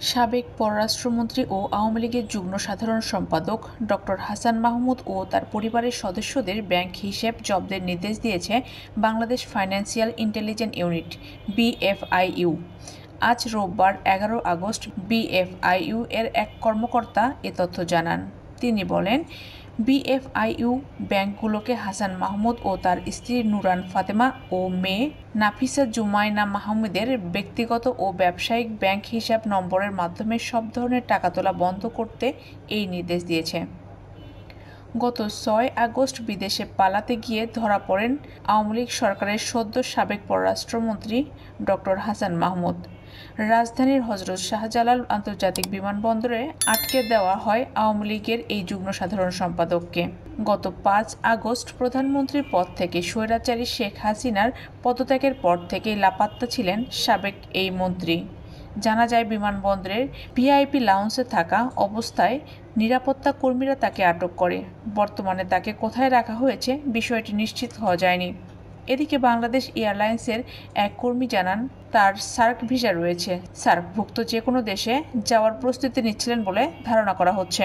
সাবেক পররাষ্ট্রমন্ত্রী ও আওয়ামী লীগের যুগ্ম সাধারণ সম্পাদক ডক্টর হাসান মাহমুদ ও তার পরিবারের সদস্যদের ব্যাংক হিসাব জব্দের নির্দেশ দিয়েছে Bangladesh financial intelligence unit BFIU। আজ রোববার 11 আগস্ট BFIU এর এক কর্মকর্তা এ তথ্য জানান। তিনি বলেন, BFIU ব্যাংকগুলোকে হাসান মাহমুদ ও তার স্ত্রী নুরান ফাতেমা ও মেয়ে নাফিসা জুমাইনা মাহমুদের ব্যক্তিগত ও ব্যবসায়িক ব্যাংক হিসাব নম্বরের মাধ্যমে সব ধরনের টাকা তোলা বন্ধ করতে এই নির্দেশ দিয়েছে। গত 6 আগস্ট বিদেশে পালাতে গিয়ে ধরা পড়েন আওয়ামী লীগ সরকারের সদ্য সাবেক পররাষ্ট্রমন্ত্রী ডক্টর হাসান মাহমুদ। রাজধানীর হজরত শাহজালাল আন্তর্জাতিক বিমানবন্দরে আটকে দেওয়া হয় আওয়ামী লীগের এই যুগ্ম সাধারণ সম্পাদককে। গত 5 আগস্ট প্রধানমন্ত্রীর পদ থেকে স্বৈরাচারী শেখ হাসিনার পদত্যাগের পর থেকেই লাপাত্তা ছিলেন সাবেক এই মন্ত্রী। জানা যায়, বিমানবন্দরের VIP লাউঞ্জে থাকা অবস্থায় নিরাপত্তা কর্মীরা তাকে আটক করে। বর্তমানে তাকে কোথায় রাখা হয়েছে বিষয়টি নিশ্চিত হওয়া যায়নি। এদিকে বাংলাদেশ এয়ারলাইন্সের এক কর্মী জানান, তার সার্ক ভিসা রয়েছে। সার্কভুক্ত যে কোনো দেশে যাওয়ার প্রস্তুতি নিচ্ছিলেন বলে ধারণা করা হচ্ছে।